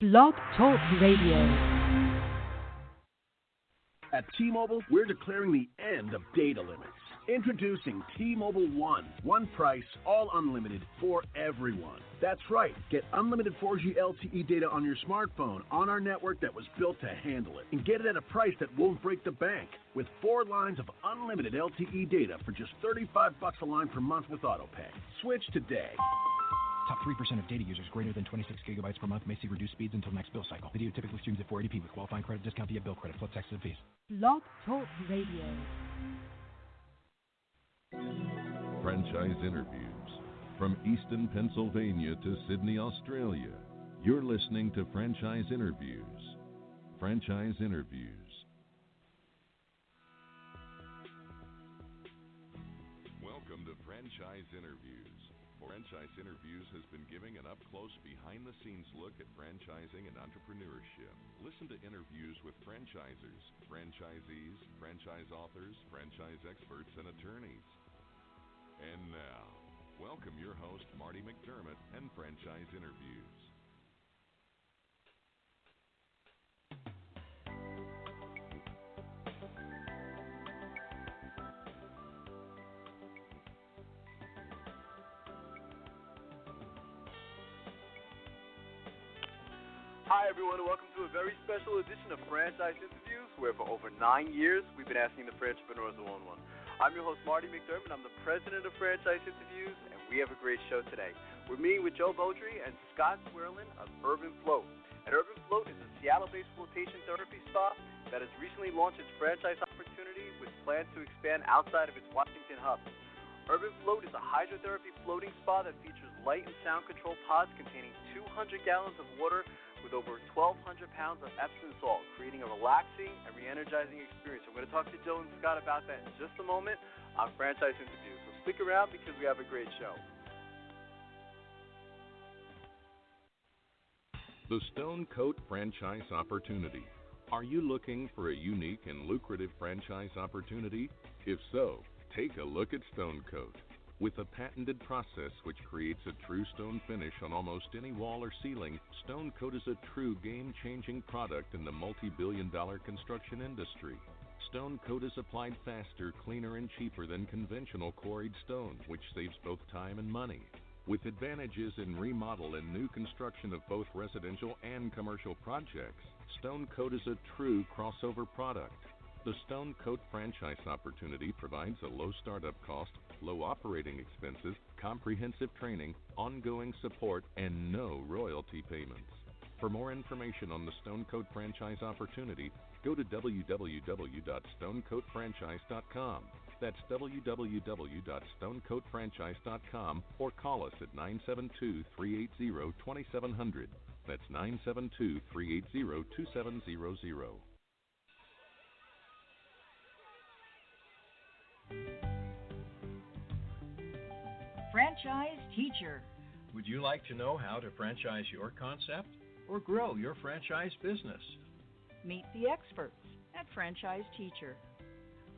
Blog Talk Radio. At T-Mobile, we're declaring the end of data limits. Introducing T-Mobile One. One price, all unlimited for everyone. That's right. Get unlimited 4G LTE data on your smartphone on our network that was built to handle it. And get it at a price that won't break the bank. With 4 lines of unlimited LTE data for just $35 a line per month with AutoPay. Switch today. Top 3% of data users greater than 26 gigabytes per month may see reduced speeds until next bill cycle. Video typically streams at 480p with qualifying credit discount via bill credit plus taxes and fees. Blog Talk Radio. Franchise interviews. From Easton, Pennsylvania to Sydney, Australia. You're listening to Franchise Interviews. Franchise Interviews. Welcome to Franchise Interviews. Franchise Interviews has been giving an up-close, behind-the-scenes look at franchising and entrepreneurship. Listen to interviews with franchisers, franchisees, franchise authors, franchise experts, and attorneys. And now, welcome your host, Marty McDermott, and Franchise Interviews. Hi everyone, and welcome to a very special edition of Franchise Interviews, where for over 9 years we've been asking the entrepreneurs the one-on-one. I'm your host, Marty McDermott. I'm the president of Franchise Interviews, and we have a great show today. We're meeting with Joe Beaudry and Scott Swerland of Urban Float. And Urban Float is a Seattle-based floatation therapy spa that has recently launched its franchise opportunity with plans to expand outside of its Washington hub. Urban Float is a hydrotherapy floating spa that features light and sound control pods containing 200 gallons of water with over 1,200 pounds of Epsom salt, creating a relaxing and reenergizing experience. I'm going to talk to Joe and Scott about that in just a moment on Franchise Interviews. So stick around because we have a great show. The Stone Coat Franchise Opportunity. Are you looking for a unique and lucrative franchise opportunity? If so, take a look at Stone Coat. With a patented process which creates a true stone finish on almost any wall or ceiling, Stone Coat is a true game-changing product in the multi-billion-dollar construction industry. Stone Coat is applied faster, cleaner, and cheaper than conventional quarried stone, which saves both time and money. With advantages in remodel and new construction of both residential and commercial projects, Stone Coat is a true crossover product. The Stone Coat franchise opportunity provides a low startup cost, low operating expenses, comprehensive training, ongoing support, and no royalty payments. For more information on the Stone Coat franchise opportunity, go to www.stonecoatfranchise.com. That's www.stonecoatfranchise.com, or call us at 972-380-2700. That's 972-380-2700. Franchise Teacher. Would you like to know how to franchise your concept or grow your franchise business? Meet the experts at Franchise Teacher.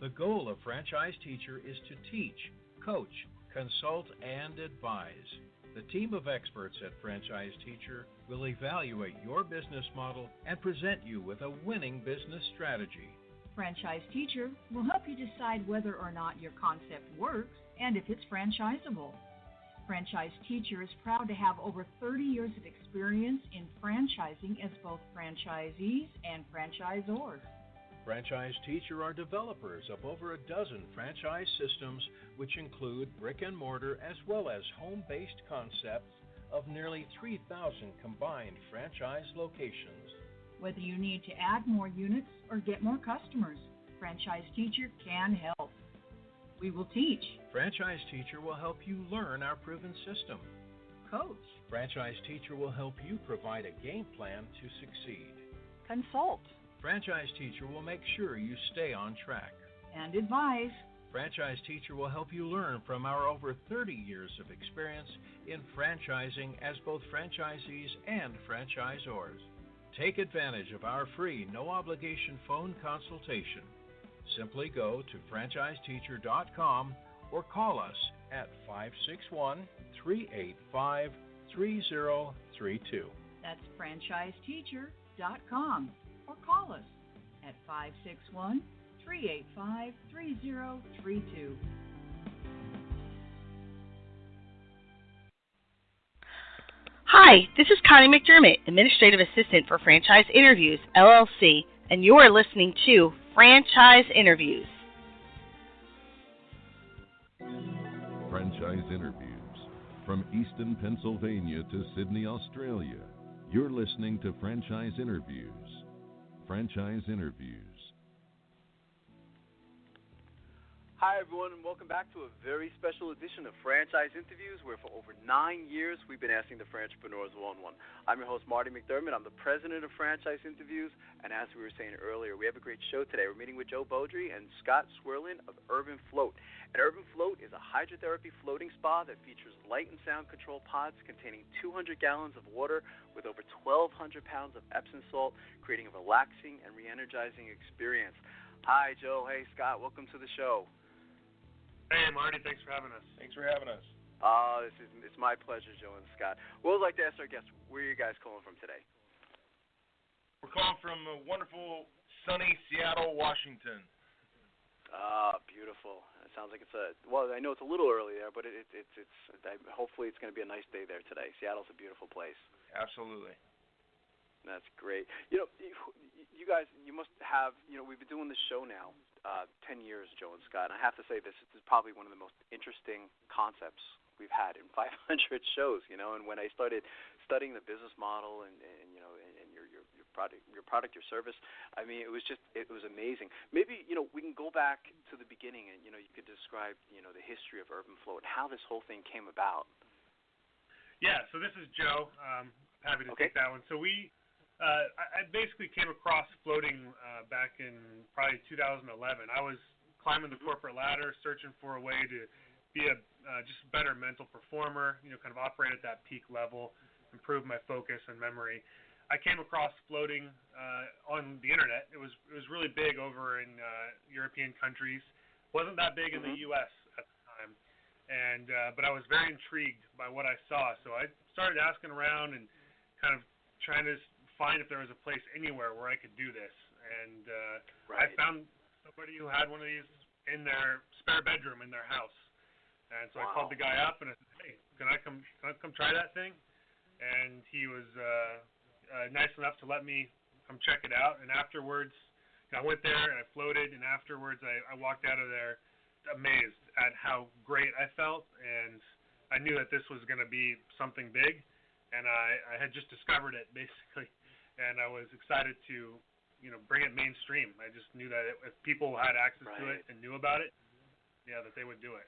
The goal of Franchise Teacher is to teach, coach, consult, and advise. The team of experts at Franchise Teacher will evaluate your business model and present you with a winning business strategy. Franchise Teacher will help you decide whether or not your concept works and if it's franchisable. Franchise Teacher is proud to have over 30 years of experience in franchising as both franchisees and franchisors. Franchise Teacher are developers of over a dozen franchise systems, which include brick and mortar as well as home-based concepts of nearly 3,000 combined franchise locations. Whether you need to add more units or get more customers, Franchise Teacher can help. We will teach. Franchise Teacher will help you learn our proven system. Coach. Franchise Teacher will help you provide a game plan to succeed. Consult. Franchise Teacher will make sure you stay on track. And advise. Franchise Teacher will help you learn from our over 30 years of experience in franchising as both franchisees and franchisors. Take advantage of our free, no-obligation phone consultation. Simply go to franchiseteacher.com or call us at 561-385-3032. That's franchiseteacher.com, or call us at 561-385-3032. Hi, this is Connie McDermott, Administrative Assistant for Franchise Interviews, LLC, and you are listening to Franchise Interviews. Franchise Interviews. From Easton, Pennsylvania to Sydney, Australia, you're listening to Franchise Interviews. Franchise Interviews. Hi, everyone, and welcome back to a very special edition of Franchise Interviews, where for over 9 years we've been asking the Franchipreneurs one-on-one. I'm your host, Marty McDermott. I'm the president of Franchise Interviews, and as we were saying earlier, we have a great show today. We're meeting with Joe Beaudry and Scott Swerland of Urban Float. And Urban Float is a hydrotherapy floating spa that features light and sound control pods containing 200 gallons of water with over 1,200 pounds of Epsom salt, creating a relaxing and reenergizing experience. Hi, Joe. Hey, Scott. Welcome to the show. Hey, Marty, thanks for having us. Thanks for having us. It's my pleasure, Joe and Scott. We would like to ask our guests, where are you guys calling from today? We're calling from wonderful, sunny Seattle, Washington. Beautiful. It sounds like well, I know it's a little early there, but hopefully it's going to be a nice day there today. Seattle's a beautiful place. Absolutely. That's great. You you guys, you must have, we've been doing this show now 10 years, Joe and Scott, and I have to say this is probably one of the most interesting concepts we've had in 500 shows, and when I started studying the business model and your product, your service, I mean, it was amazing. Maybe, we can go back to the beginning and, you could describe, the history of Urban Float, how this whole thing came about. Yeah, so this is Joe. Happy to take that one. So I basically came across floating back in probably 2011. I was climbing the corporate ladder, searching for a way to be just a better mental performer, kind of operate at that peak level, improve my focus and memory. I came across floating on the internet. It was really big over in European countries. Wasn't that big in the U.S. at the time, but I was very intrigued by what I saw. So I started asking around and kind of trying to find if there was a place anywhere where I could do this, and I found somebody who had one of these in their spare bedroom in their house, and so I called the guy up and I said, "Hey, can I come try that thing?" And he was nice enough to let me come check it out. And afterwards, I went there and I floated, and afterwards I walked out of there amazed at how great I felt, and I knew that this was going to be something big, and I had just discovered it basically. And I was excited to, bring it mainstream. I just knew that if people had access to it and knew about it, that they would do it.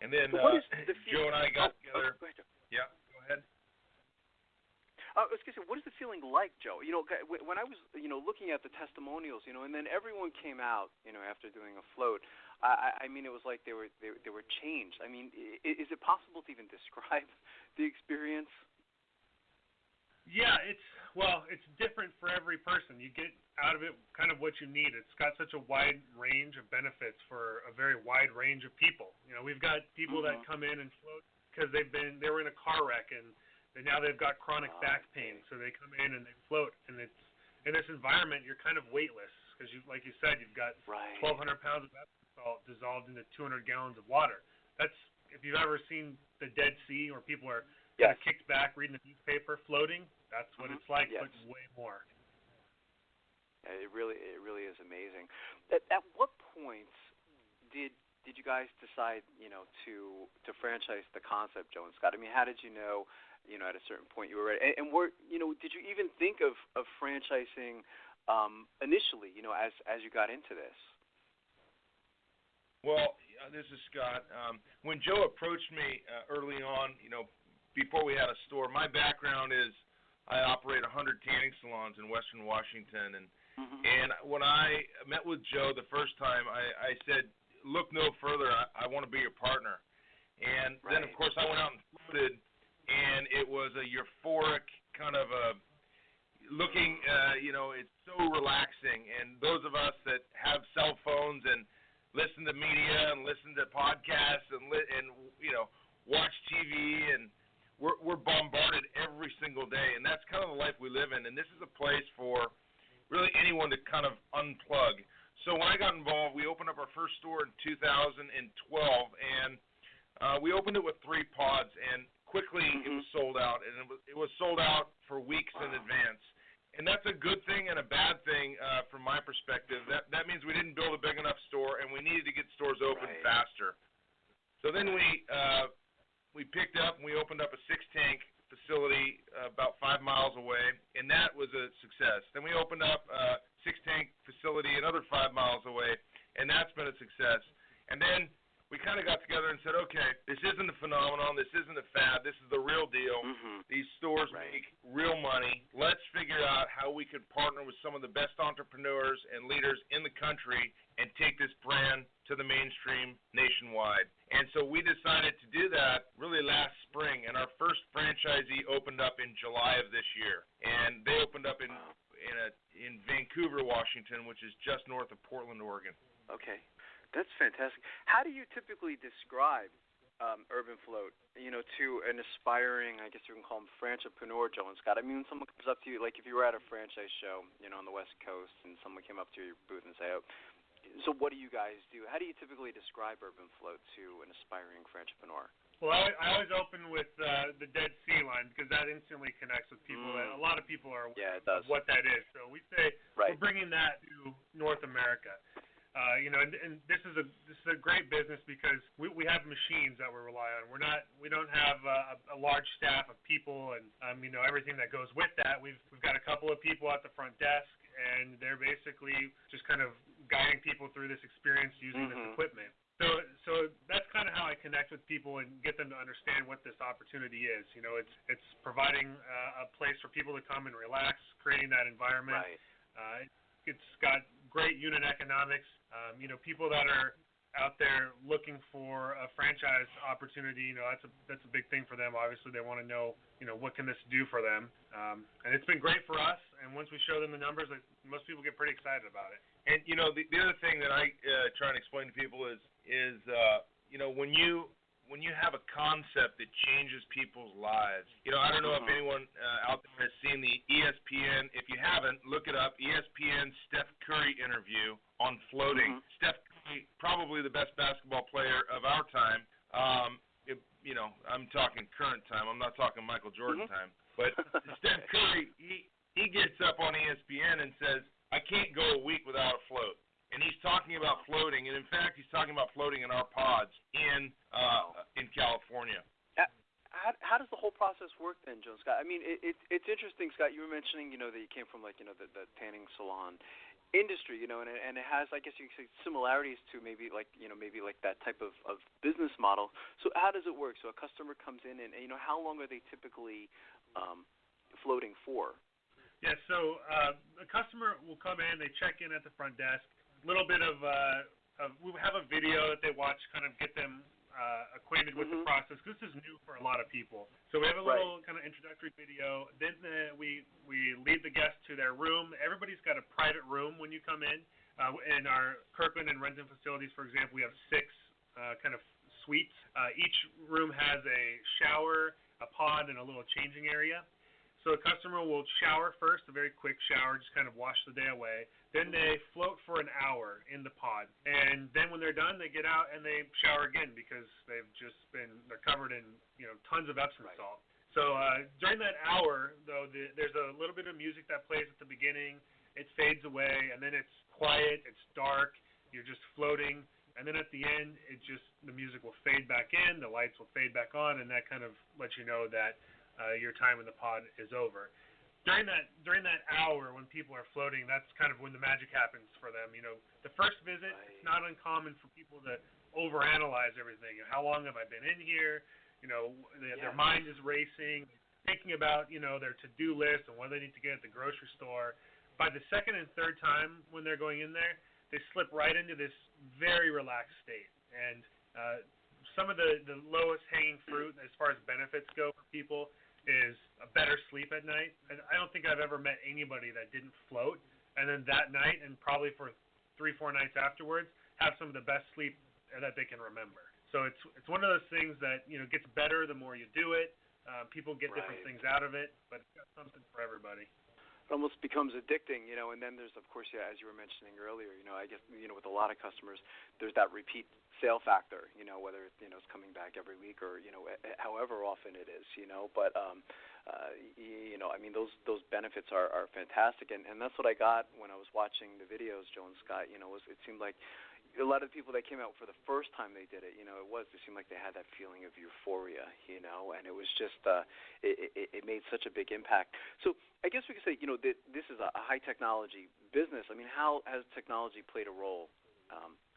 And then Joe and I got together. Go ahead, Joe. Yeah, go ahead. I was going to say, what is the feeling like, Joe? When I was, looking at the testimonials, and then everyone came out, after doing a float. I mean, it was like they were changed. I mean, is it possible to even describe the experience? Yeah, it's different for every person. You get out of it kind of what you need. It's got such a wide range of benefits for a very wide range of people. We've got people that come in and float because they were in a car wreck and now they've got chronic back pain, so they come in and they float. And it's in this environment you're kind of weightless because like you said, you've got 1,200 pounds of Epsom salt dissolved into 200 gallons of water. That's, if you've ever seen the Dead Sea where people are kind of kicked back reading the newspaper floating, that's what it's like, but way more. It really is amazing. At what point did you guys decide, to franchise the concept, Joe and Scott? I mean, how did you know, at a certain point you were ready? And did you even think of franchising initially, as you got into this? Well, this is Scott. When Joe approached me early on, before we had a store, my background is I operate 100 tanning salons in Western Washington, and when I met with Joe the first time, I said, look no further, I want to be your partner. And then, of course, I went out and floated, and it was a euphoric kind of looking, it's so relaxing. And those of us that have cell phones and listen to media and listen to podcasts and watch TV, and we're bombarded every single day, and that's kind of the life we live in. And this is a place for really anyone to kind of unplug. So when I got involved, we opened up our first store in 2012, and we opened it with 3 pods, and quickly it was sold out, and it was sold out for weeks in advance. And that's a good thing and a bad thing from my perspective. That means we didn't build a big enough store, and we needed to get stores open faster. So then we picked up and we opened up a 6-tank facility about 5 miles away, and that was a success. Then we opened up a 6-tank facility another 5 miles away, and that's been a success. And then we kind of got together and said, okay, this isn't a phenomenon, this isn't a fad, this is the real deal. These stores make real money. Let's figure out how we could partner with some of the best entrepreneurs and leaders in the country and take this brand to the mainstream nationwide. And so we decided to do that really last spring, and our first franchisee opened up in July of this year. And they opened up in Vancouver, Washington, which is just north of Portland, Oregon. Okay. That's fantastic. How do you typically describe Urban Float, to an aspiring, I guess you can call him, franchipreneur, Joe and Scott? I mean, when someone comes up to you, like if you were at a franchise show, on the West Coast, and someone came up to your booth and say, oh, so what do you guys do? How do you typically describe Urban Float to an aspiring franchipreneur? Well, I always open with the Dead Sea line because that instantly connects with people. That a lot of people are aware of what that is. So we say we're bringing that to North America. And this is a great business because we have machines that we rely on. We don't have a large staff of people and everything that goes with that. We've got a couple of people at the front desk, and they're basically just kind of guiding people through this experience using this equipment. So that's kind of how I connect with people and get them to understand what this opportunity is. It's providing a place for people to come and relax, creating that environment. It's got great unit economics. People that are out there looking for a franchise opportunity, that's a big thing for them. Obviously, they want to know, what can this do for them. And it's been great for us. And once we show them the numbers, most people get pretty excited about it. And the other thing that I try and explain to people is when you have a concept that changes people's lives. I don't know if anyone out there has seen the ESPN. If you haven't, look it up. ESPN Steph Curry interview on floating. Steph Curry, probably the best basketball player of our time. I'm talking current time. I'm not talking Michael Jordan time. But Steph Curry, he gets up on ESPN and says, I can't go a week without a float. And he's talking about floating, and in fact, he's talking about floating in our pods in California. How does the whole process work then, Joe and Scott? I mean, it's interesting, Scott. You were mentioning, that you came from the tanning salon industry, and it has, I guess you could say, similarities to maybe like that type of business model. So how does it work? So a customer comes in, and how long are they typically floating for? Yeah, so a customer will come in, they check in at the front desk. A little bit of we have a video that they watch, kind of get them acquainted with the process, because this is new for a lot of people. So we have a little kind of introductory video. Then we lead the guest to their room. Everybody's got a private room when you come in. In our Kirkland and Renton facilities, for example, we have 6 kind of suites. Each room has a shower, a pod, and a little changing area. So a customer will shower first, a very quick shower, just kind of wash the day away. Then they float for an hour in the pod. And then when they're done, they get out and they shower again because they're covered in, tons of Epsom salt. So during that hour, though, there's a little bit of music that plays at the beginning. It fades away, and then it's quiet, it's dark, you're just floating. And then at the end, the music will fade back in, the lights will fade back on, and that kind of lets you know that your time in the pod is over. During that hour when people are floating, that's kind of when the magic happens for them. The first visit, it's not uncommon for people to overanalyze everything. How long have I been in here? Their mind is racing, thinking about their to-do list and what they need to get at the grocery store. By the second and third time when they're going in there, they slip right into this very relaxed state. And some of the lowest hanging fruit as far as benefits go for people is a better sleep at night. And I don't think I've ever met anybody that didn't float, and then that night and probably for 3-4 nights afterwards have some of the best sleep that they can remember. So it's one of those things that gets better the more you do it. People get different things out of it, but it's got something for everybody. It almost becomes addicting, and then there's, of course, as you were mentioning earlier, I guess, with a lot of customers, there's that repeat sale factor, whether it's, it's coming back every week or, however often it is, but, I mean, those benefits are fantastic, and that's what I got when I was watching the videos, Joe and Scott, it seemed like a lot of the people that came out for the first time they did it, it seemed like they had that feeling of euphoria, and it was just, it made such a big impact. So I guess we could say, this is a high technology business. I mean, how has technology played a role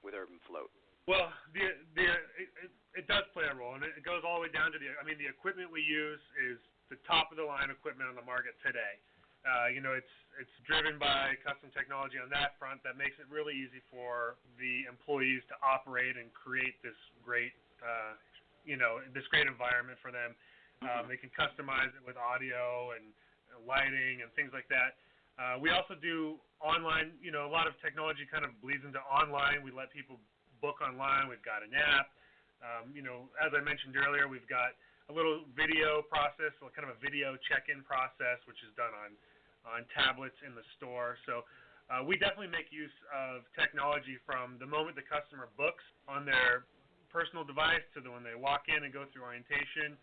with Urban Float? Well, it does play a role, and it goes all the way down to the equipment we use is the top of the line equipment on the market today. It's driven by custom technology on that front that makes it really easy for the employees to operate and create this great, this great environment for them. They can customize it with audio and lighting and things like that. We also do online. A lot of technology kind of bleeds into online. We let people book online. We've got an app. As I mentioned earlier, we've got a little video process, so kind of a video check-in process, which is done on tablets in the store. So we definitely make use of technology from the moment the customer books on their personal device to when they walk in and go through orientation,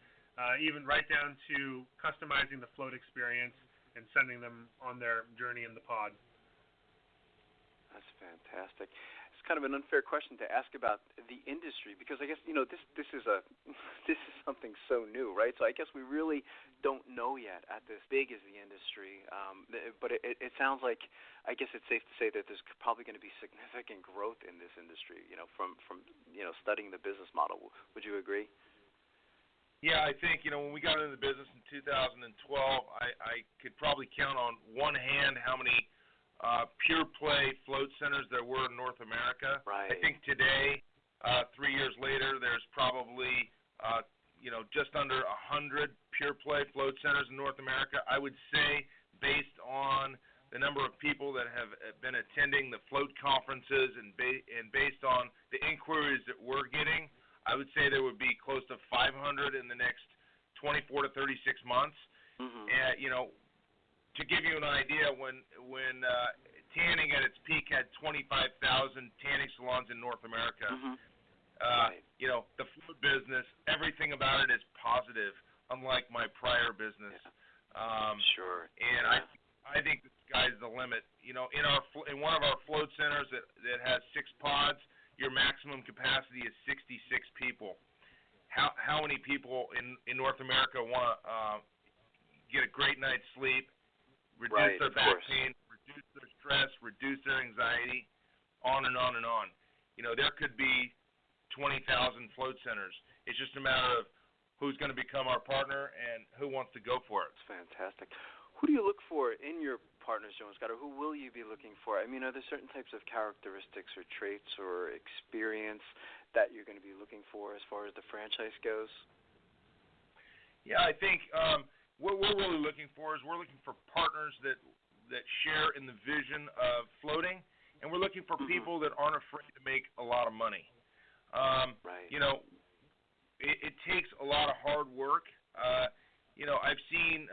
even right down to customizing the float experience and sending them on their journey in the pod. That's fantastic. It's kind of an unfair question to ask about the industry because I guess this is something so new, right? So I guess we really don't know yet at this big as the industry, but it sounds like I guess it's safe to say that there's probably going to be significant growth in this industry, from studying the business model. Would you agree? Yeah, I think when we got into the business in 2012, I could probably count on one hand how many pure play float centers there were in North America. Right. I think today, 3 years later, there's probably just under 100 pure play float centers in North America. I would say, based on the number of people that have been attending the float conferences and based on the inquiries that we're getting, I would say there would be close to 500 in the next 24 to 36 months. Mm-hmm. And to give you an idea, when tanning at its peak had 25,000 tanning salons in North America, mm-hmm. The food business, everything about it is positive, unlike my prior business. Yeah. Sure. And yeah. I think the sky's the limit. In one of our float centers that has 6 pods, your maximum capacity is 66 people. How many people in North America want to get a great night's sleep, reduce their back pain, reduce their stress, reduce their anxiety, on and on and on. There could be 20,000 float centers. It's just a matter of who's going to become our partner and who wants to go for it. It's fantastic. Who do you look for in your partners, Joe and Scott, or who will you be looking for? I mean, are there certain types of characteristics or traits or experience that you're going to be looking for as far as the franchise goes? Yeah, I think what we're really looking for is we're looking for partners that share in the vision of floating, and we're looking for people that aren't afraid to make a lot of money. Right. It takes a lot of hard work. I've seen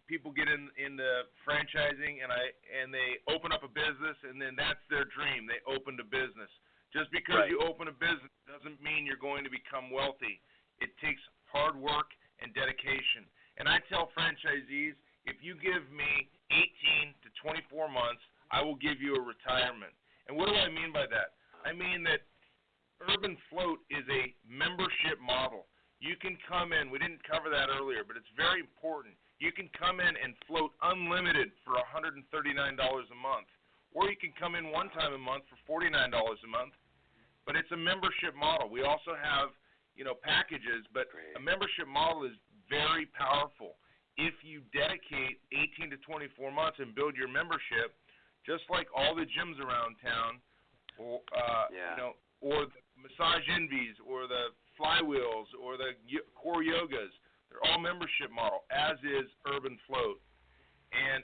people get into franchising and they open up a business and then that's their dream. They opened a business. Just because you open a business doesn't mean you're going to become wealthy. It takes hard work and dedication. And I tell franchisees, if you give me 18 to 24 months, I will give you a retirement. And what do I mean by that? I mean that Urban Float is a membership model. You can come in, we didn't cover that earlier, but it's very important. You can come in and float unlimited for $139 a month. Or you can come in one time a month for $49 a month. But it's a membership model. We also have, packages, but a membership model is very powerful. If you dedicate 18 to 24 months and build your membership, just like all the gyms around town, or the massage envies, or the flywheels, or the core yogas, they're all membership model, as is Urban Float. And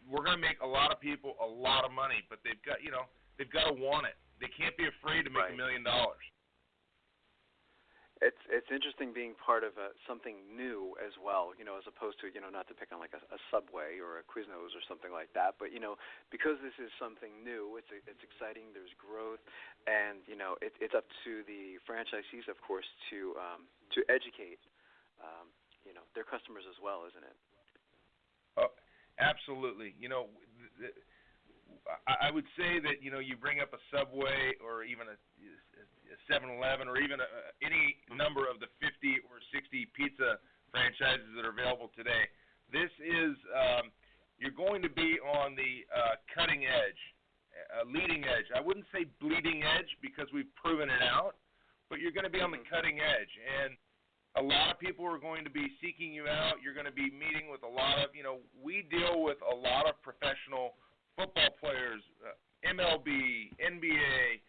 we're going to make a lot of people a lot of money, but they've got to want it. They can't be afraid to make $1 million. it's interesting being part of something new as well, as opposed to, not to pick on like a Subway or a Quiznos or something like that, but because this is something new, it's exciting. There's growth, and it's up to the franchisees, of course, to educate their customers as well, isn't it? Oh, absolutely. I would say that you bring up a Subway or even a 7-Eleven or even any number of the 50 or 60 pizza franchises that are available today. This is you're going to be on the cutting edge, leading edge. I wouldn't say bleeding edge because we've proven it out, but you're going to be on the cutting edge, and a lot of people are going to be seeking you out. You're going to be meeting with a lot of, we deal with a lot of professional football players, MLB, NBA,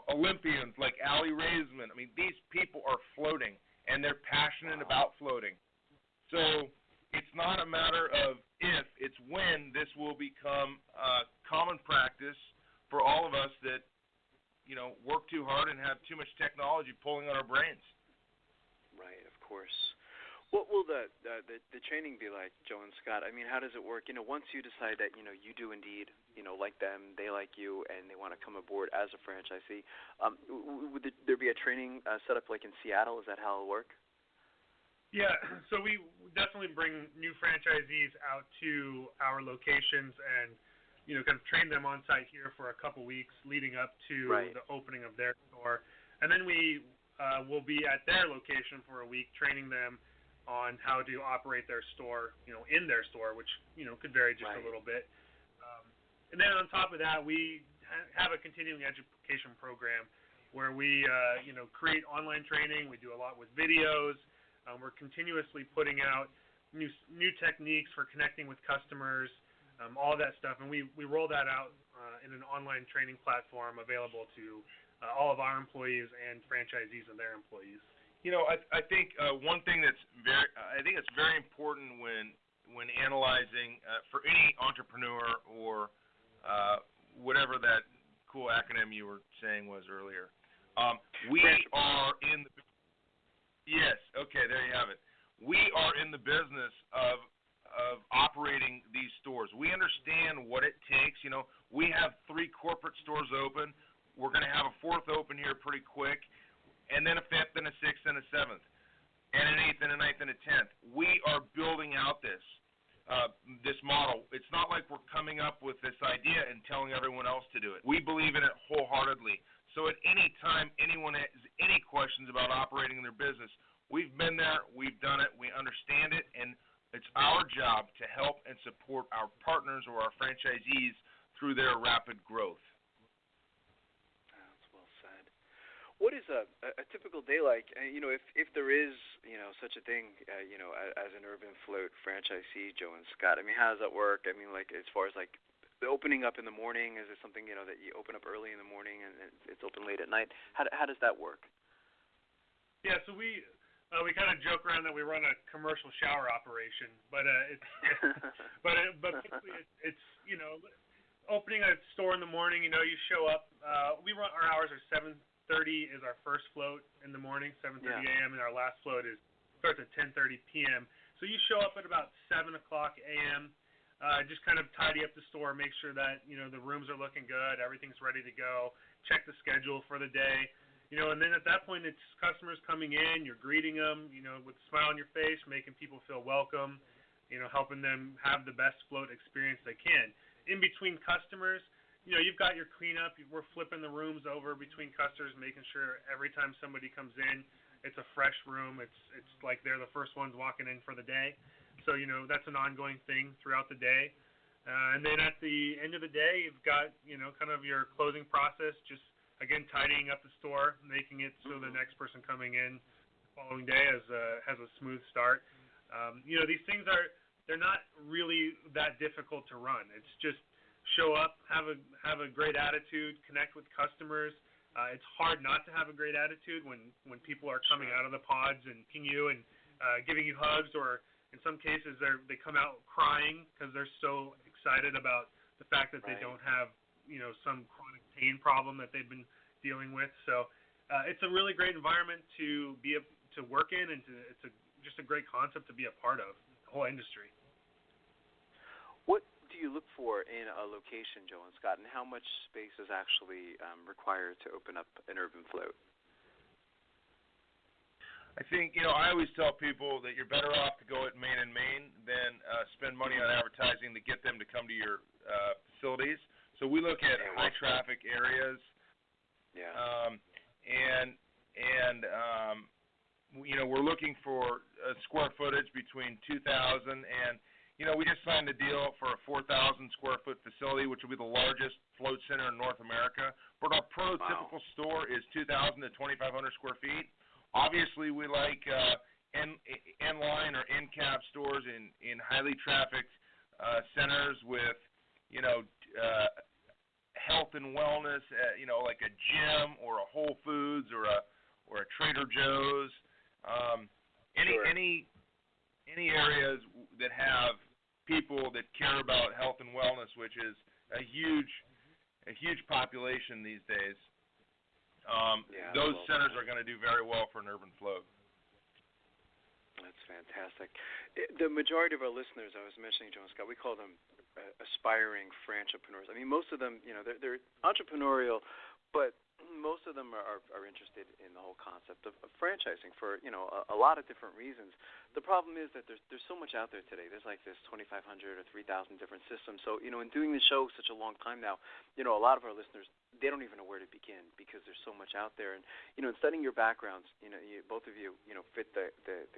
Olympians like Allie Raisman. I mean, these people are floating, and they're passionate about floating. So it's not a matter of if, it's when this will become common practice for all of us that, work too hard and have too much technology pulling on our brains. Right, of course. What will the training be like, Joe and Scott? I mean, how does it work? Once you decide that, you do indeed, like them, they like you, and they want to come aboard as a franchisee, would there be a training set up like in Seattle? Is that how it'll work? Yeah, so we definitely bring new franchisees out to our locations and, kind of train them on site here for a couple weeks leading up to the opening of their store. And then we will be at their location for a week training them on how to operate their store, in their store, which, could vary just a little bit. And then on top of that, we have a continuing education program where we, create online training. We do a lot with videos. We're continuously putting out new techniques for connecting with customers, all that stuff. And we roll that out in an online training platform available to all of our employees and franchisees and their employees. I think one thing that's very important when analyzing for any entrepreneur or whatever that cool acronym you were saying was earlier. We are in the yes, okay, there you have it. We are in the business of operating these stores. We understand what it takes. We have 3 corporate stores open. We're going to have a 4th open here pretty quick, and then a 5th and a 6th and a 7th, and an 8th and a 9th and a 10th. We are building out this model. It's not like we're coming up with this idea and telling everyone else to do it. We believe in it wholeheartedly. So at any time anyone has any questions about operating their business, we've been there, we've done it, we understand it, and it's our job to help and support our partners or our franchisees through their rapid growth. What is a typical day like? If there is, such a thing, as an urban float franchisee, Joe and Scott. I mean, how does that work? I mean, like as far as like the opening up in the morning, is it something that you open up early in the morning and it's open late at night? How does that work? Yeah, so we kind of joke around that we run a commercial shower operation, but basically it's opening a store in the morning. You show up. Our hours are 7:30 is our first float in the morning, 7:30 a.m., and our last float starts at 10:30 p.m. So you show up at about 7 o'clock a.m., just kind of tidy up the store, make sure that, the rooms are looking good, everything's ready to go, check the schedule for the day, and then at that point it's customers coming in, you're greeting them, with a smile on your face, making people feel welcome, helping them have the best float experience they can. In between customers, you've got your cleanup. We're flipping the rooms over between customers, making sure every time somebody comes in, it's a fresh room. It's like they're the first ones walking in for the day. So, that's an ongoing thing throughout the day. And then at the end of the day, you've got, kind of your closing process, just, again, tidying up the store, making it so the next person coming in the following day has a smooth start. These things they're not really that difficult to run. It's just show up, have a great attitude, connect with customers. It's hard not to have a great attitude when people are coming out of the pods and kicking you and giving you hugs, or in some cases they come out crying because they're so excited about the fact that they don't have some chronic pain problem that they've been dealing with. So it's a really great environment to work in, and it's just a great concept to be a part of, the whole industry. What do you look for in a location, Joe and Scott, and how much space is actually required to open up an urban float? I think, I always tell people that you're better off to go at Main and Main than spend money on advertising to get them to come to your facilities. So we look at high traffic areas. Yeah. We're looking for square footage between 2,000 and, we just signed a deal for a 4,000 square foot facility, which will be the largest float center in North America. But our prototypical store is 2,000 to 2,500 square feet. Obviously, we like end-line or end-cap stores in highly trafficked centers with, health and wellness, like a gym or a Whole Foods or a Trader Joe's. Any areas that have people that care about health and wellness, which is a huge population these days. Those centers are going to do very well for an urban float. That's fantastic. The majority of our listeners, I was mentioning, Joe and Scott, we call them aspiring franchipreneurs. I mean, most of them, they're entrepreneurial, but most of them are interested in the whole concept of franchising for, a lot of different reasons. The problem is that there's so much out there today. There's like this 2,500 or 3,000 different systems. So, in doing the show such a long time now, a lot of our listeners, they don't even know where to begin because there's so much out there. And, in studying your backgrounds, both of you, fit the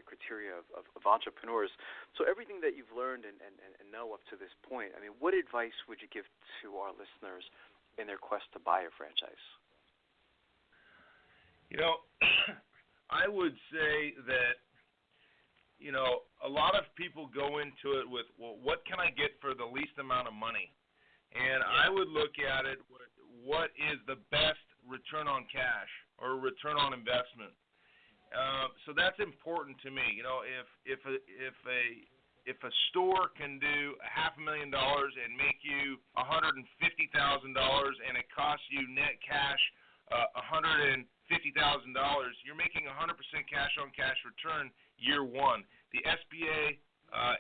criteria of entrepreneurs. So everything that you've learned and know up to this point, I mean, what advice would you give to our listeners in their quest to buy a franchise? I would say that, a lot of people go into it with, well, what can I get for the least amount of money? And I would look at it, what is the best return on cash or return on investment? So that's important to me. If a store can do $500,000 and make you $150,000 and it costs you net cash $150,000, you're making 100% cash on cash return year one. The SBA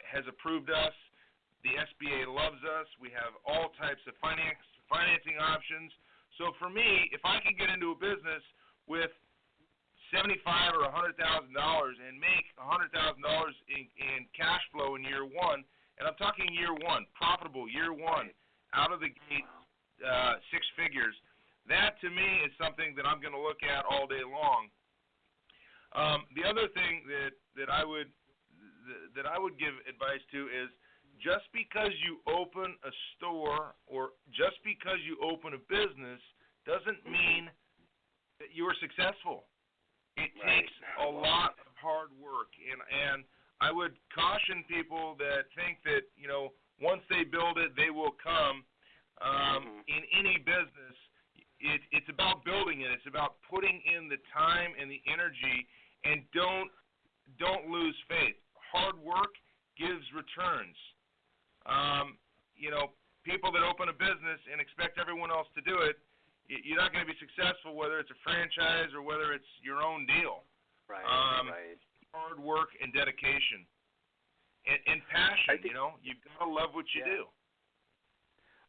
has approved us. The SBA loves us. We have all types of financing options. So for me, if I can get into a business with $75,000 or $100,000 and make $100,000 in cash flow in year one, and I'm talking year one, profitable year one, out of the gate, 6 figures. That to me is something that I'm going to look at all day long. The other thing that I would give advice to is, just because you open a store or just because you open a business doesn't mean that you are successful. It takes a lot of hard work, and I would caution people that think that once they build it, they will come. In any business, it's about building it. It's about putting in the time and the energy, and don't lose faith. Hard work gives returns. People that open a business and expect everyone else to do it, you're not going to be successful, whether it's a franchise or whether it's your own deal. Right. Hard work and dedication and passion. You've got to love what you do.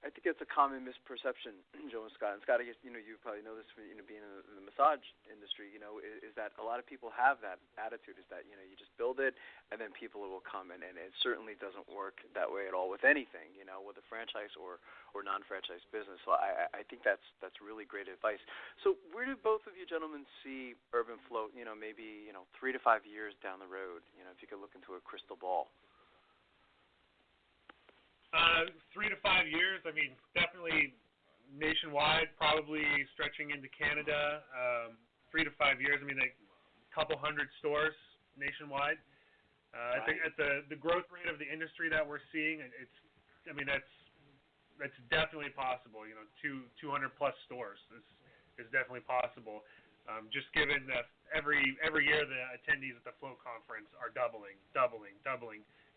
I think it's a common misperception, Joe and Scott. And Scott, I guess you probably know this from being in the massage industry. Is that a lot of people have that attitude? Is that you just build it and then people will come, and it certainly doesn't work that way at all with anything. With a franchise or non-franchise business. So I think that's really great advice. So where do both of you gentlemen see Urban Float? Maybe 3 to 5 years down the road. If you could look into a crystal ball. 3 to 5 years. I mean, definitely nationwide, probably stretching into Canada. 3 to 5 years. I mean, a couple hundred stores nationwide. I think at the growth rate of the industry that we're seeing, that's definitely possible. 200 plus stores is definitely possible. Just given that every year the attendees at the Float Conference are doubling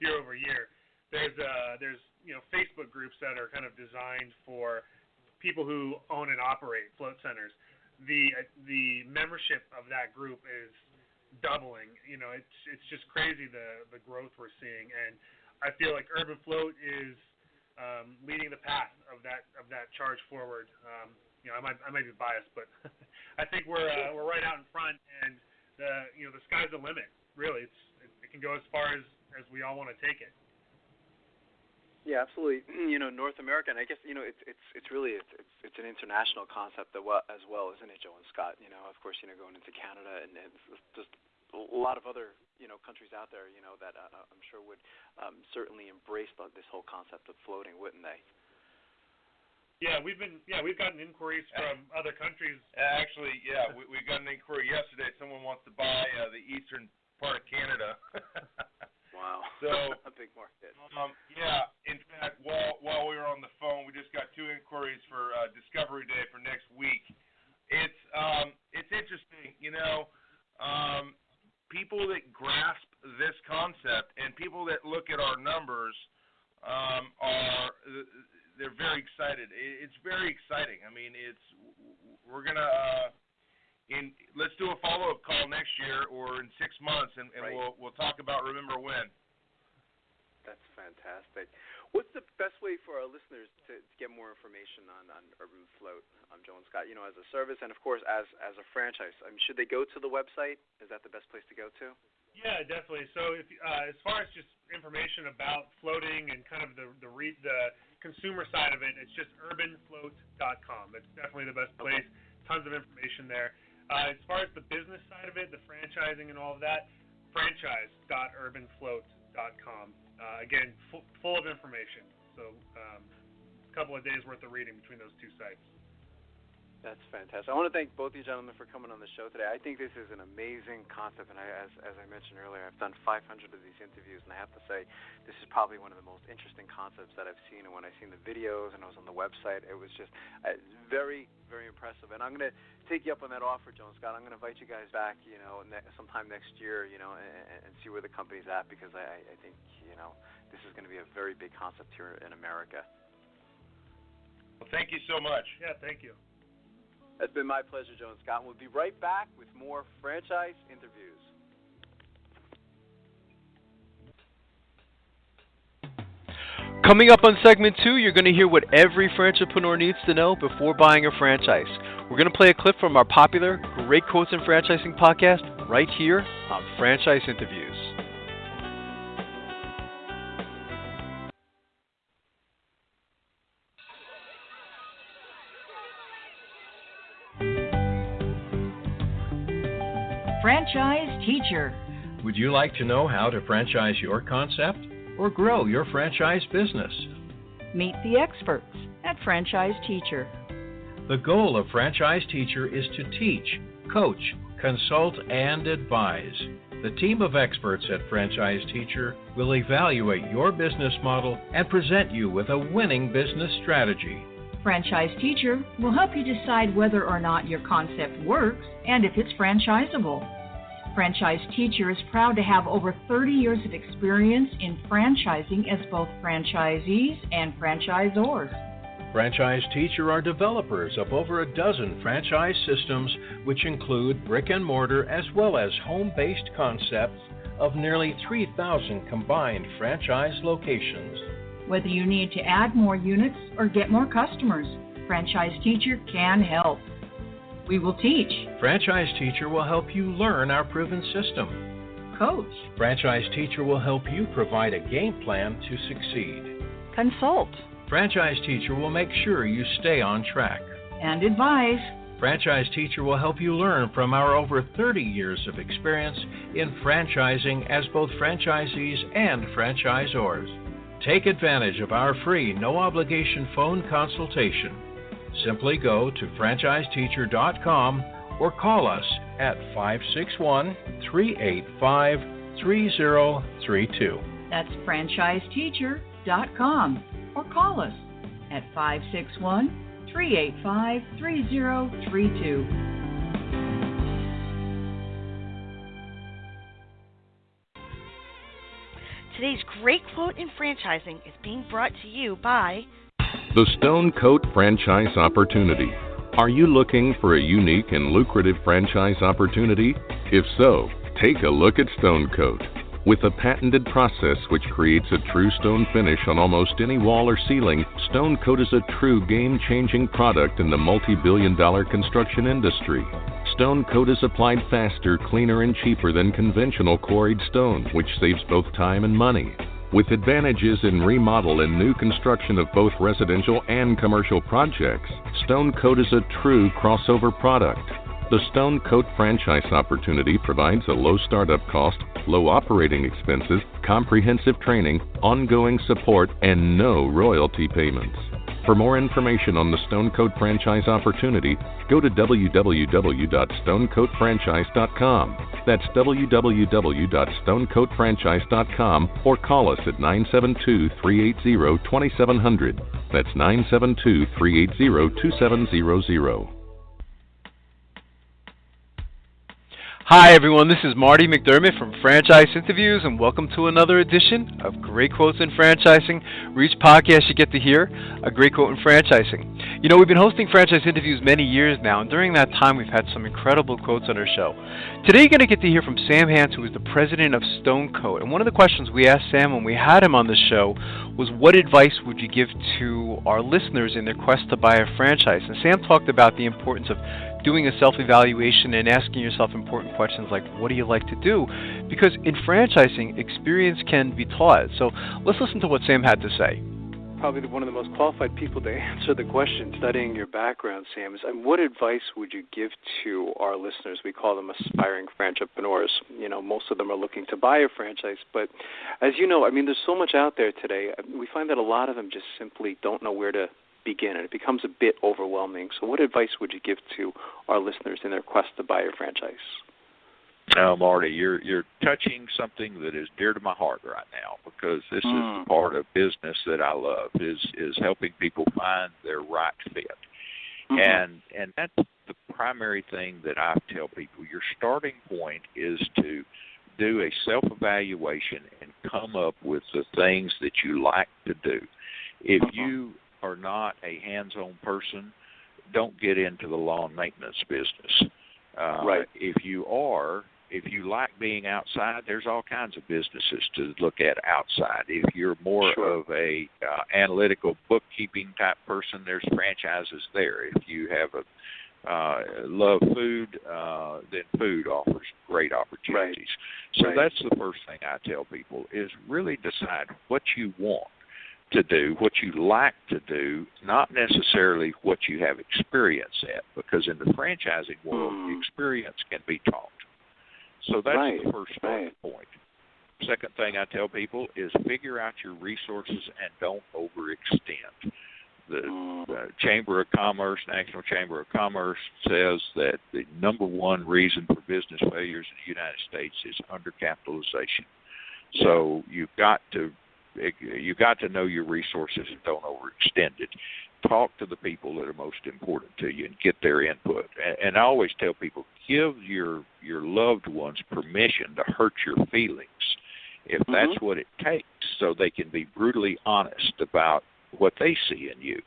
year over year. There's Facebook groups that are kind of designed for people who own and operate float centers. the membership of that group is doubling. You know, it's just crazy the growth we're seeing, and I feel like Urban Float is leading the path of that charge forward. You know, I might be biased, but I think we're right out in front, and the sky's the limit. Really, it can go as far as we all want to take it. Yeah, absolutely. You know, North America, and I guess it's really an international concept as well, isn't it, Joe and Scott? You know, of course, going into Canada and just a lot of other countries out there, that I'm sure would certainly embrace this whole concept of floating, wouldn't they? Yeah, we've gotten inquiries from other countries. Actually, yeah, we got an inquiry yesterday. Someone wants to buy the eastern part of Canada. Wow. So a big market. Yeah. In fact, while we were on the phone, we just got 2 inquiries for Discovery Day for next week. It's interesting, people that grasp this concept and people that look at our numbers they're very excited. It's very exciting. I mean, we're gonna let's do a follow-up call next year or in 6 months, and right. we'll talk about Remember When. That's fantastic. What's the best way for our listeners to get more information on Urban Float, Joe and Scott? As a service and of course as a franchise. Should they go to the website? Is that the best place to go to? Yeah, definitely. So if as far as just information about floating and kind of the consumer side of it, it's just urbanfloat.com. That's definitely the best place. Okay. Tons of information there. As far as the business side of it, the franchising and all of that, franchise.urbanfloat.com. Again, full of information. So a couple of days worth of reading between those 2 sites. That's fantastic. I want to thank both of you gentlemen for coming on the show today. I think this is an amazing concept, and as I mentioned earlier, I've done 500 of these interviews, and I have to say this is probably one of the most interesting concepts that I've seen. And when I seen the videos and I was on the website, it was just very, very impressive. And I'm going to take you up on that offer, Joe and Scott. I'm going to invite you guys back, sometime next year, and see where the company's at, because I think, this is going to be a very big concept here in America. Well, thank you so much. Yeah, thank you. It's been my pleasure, Joe and Scott. We'll be right back with more franchise interviews. Coming up on segment 2, you're going to hear what every franchipreneur needs to know before buying a franchise. We're going to play a clip from our popular Great Quotes in Franchising podcast right here on Franchise Interviews. Franchise Teacher. Would you like to know how to franchise your concept or grow your franchise business? Meet the experts at Franchise Teacher. The goal of Franchise Teacher is to teach, coach, consult, and advise. The team of experts at Franchise Teacher will evaluate your business model and present you with a winning business strategy. Franchise Teacher will help you decide whether or not your concept works and if it's franchisable. Franchise Teacher is proud to have over 30 years of experience in franchising as both franchisees and franchisors. Franchise Teacher are developers of over a dozen franchise systems, which include brick and mortar as well as home-based concepts of nearly 3,000 combined franchise locations. Whether you need to add more units or get more customers, Franchise Teacher can help. We will teach. Franchise Teacher will help you learn our proven system. Coach. Franchise Teacher will help you provide a game plan to succeed. Consult. Franchise Teacher will make sure you stay on track. And advise. Franchise Teacher will help you learn from our over 30 years of experience in franchising as both franchisees and franchisors. Take advantage of our free, no-obligation phone consultation. Simply go to franchiseteacher.com or call us at 561-385-3032. That's franchiseteacher.com or call us at 561-385-3032. Today's Great Quote in Franchising is being brought to you by The Stone Coat Franchise Opportunity. Are you looking for a unique and lucrative franchise opportunity? If so, take a look at Stone Coat. With a patented process which creates a true stone finish on almost any wall or ceiling, Stone Coat is a true game-changing product in the multi-billion-dollar construction industry. Stone Coat is applied faster, cleaner, and cheaper than conventional quarried stone, which saves both time and money. With advantages in remodel and new construction of both residential and commercial projects, Stone Coat is a true crossover product. The Stone Coat franchise opportunity provides a low startup cost, low operating expenses, comprehensive training, ongoing support, and no royalty payments. For more information on the Stone Coat franchise opportunity, go to www.stonecoatfranchise.com. That's www.stonecoatfranchise.com, or call us at 972-380-2700. That's 972-380-2700. Hi everyone, this is Marty McDermott from Franchise Interviews, and welcome to another edition of Great Quotes in Franchising. For each podcast you get to hear a great quote in franchising. You know, we've been hosting Franchise Interviews many years now, and during that time we've had some incredible quotes on our show. Today you're going to get to hear from Sam Hance, who is the president of Stone Coat. And one of the questions we asked Sam when we had him on the show was, what advice would you give to our listeners in their quest to buy a franchise? And Sam talked about the importance of doing a self-evaluation and asking yourself important questions like, what do you like to do? Because in franchising, experience can be taught. So let's listen to what Sam had to say. Probably one of the most qualified people to answer the question, studying your background, Sam, is what advice would you give to our listeners? We call them aspiring franchipreneurs. You know, most of them are looking to buy a franchise, but as you know, I mean, there's so much out there today. We find that a lot of them just simply don't know where to begin, and it becomes a bit overwhelming. So what advice would you give to our listeners in their quest to buy a franchise? Now, Marty, you're touching something that is dear to my heart right now, because this is the part of business that I love, is helping people find their right fit. And that's the primary thing that I tell people. Your starting point is to do a self-evaluation and come up with the things that you like to do. If you are not a hands-on person, don't get into the lawn maintenance business. Right. If you like being outside, there's all kinds of businesses to look at outside. If you're more of a analytical bookkeeping type person, there's franchises there. If you have love food, then food offers great opportunities. So that's the first thing I tell people, is really decide what you want to do, what you like to do, not necessarily what you have experience at, because in the franchising world, experience can be taught. So that's the first starting point. Second thing I tell people is figure out your resources and don't overextend. The Chamber of Commerce, National Chamber of Commerce, says that the number one reason for business failures in the United States is undercapitalization. So you've got to know your resources and don't overextend it. Talk to the people that are most important to you and get their input. And I always tell people, give your loved ones permission to hurt your feelings if that's what it takes, so they can be brutally honest about what they see in you.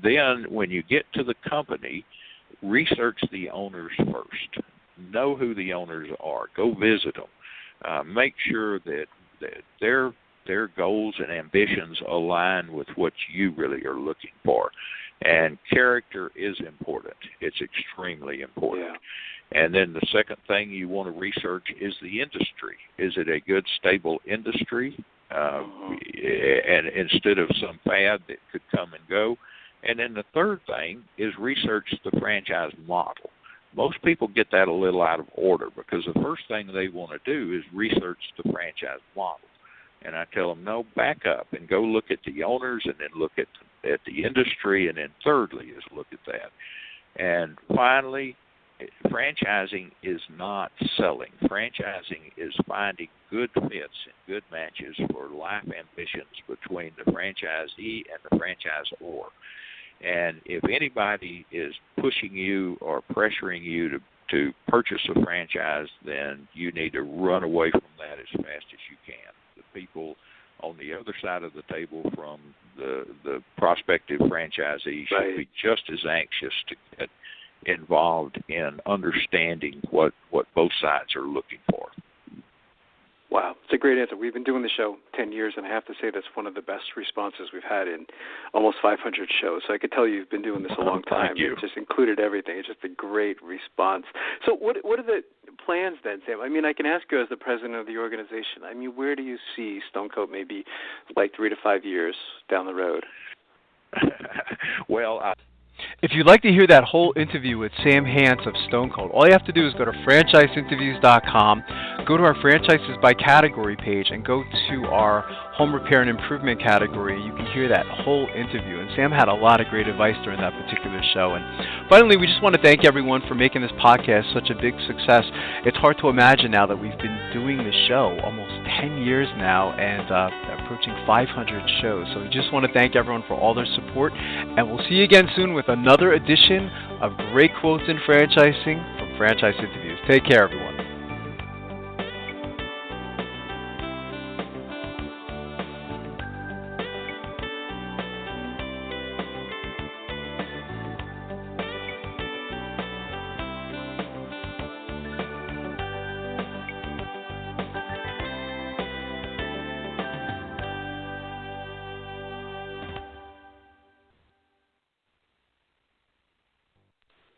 Then when you get to the company, research the owners first. Know who the owners are. Go visit them. Make sure that their goals and ambitions align with what you really are looking for. And character is important. It's extremely important. Yeah. And then the second thing you want to research is the industry. Is it a good, stable industry? And instead of some fad that could come and go. And then the third thing is research the franchise model. Most people get that a little out of order, because the first thing they want to do is research the franchise model. And I tell them, no, back up and go look at the owners, and then look at the industry, and then thirdly is look at that. And finally, franchising is not selling. Franchising is finding good fits and good matches for life ambitions between the franchisee and the franchisor. And if anybody is pushing you or pressuring you to purchase a franchise, then you need to run away from that as fast as you can. The people on the other side of the table from the prospective franchisee should be just as anxious to get involved in understanding what both sides are looking for. Wow, it's a great answer. We've been doing the show 10 years, and I have to say that's one of the best responses we've had in almost 500 shows. So I could tell you've been doing this a long time. Thank you. It just included everything. It's just a great response. So what are the plans then, Sam? I mean, I can ask you as the president of the organization. I mean, where do you see Stone Coat maybe like 3 to 5 years down the road? Well, if you'd like to hear that whole interview with Sam Hance of Stone Coat, all you have to do is go to franchiseinterviews.com, go to our franchises by category page, and go to our home repair and improvement category. You can hear that whole interview. And Sam had a lot of great advice during that particular show. And finally, we just want to thank everyone for making this podcast such a big success. It's hard to imagine now that we've been doing the show almost 10 years now and approaching 500 shows. So we just want to thank everyone for all their support. And we'll see you again soon with another edition of Great Quotes in Franchising from Franchise Interviews. Take care, everyone.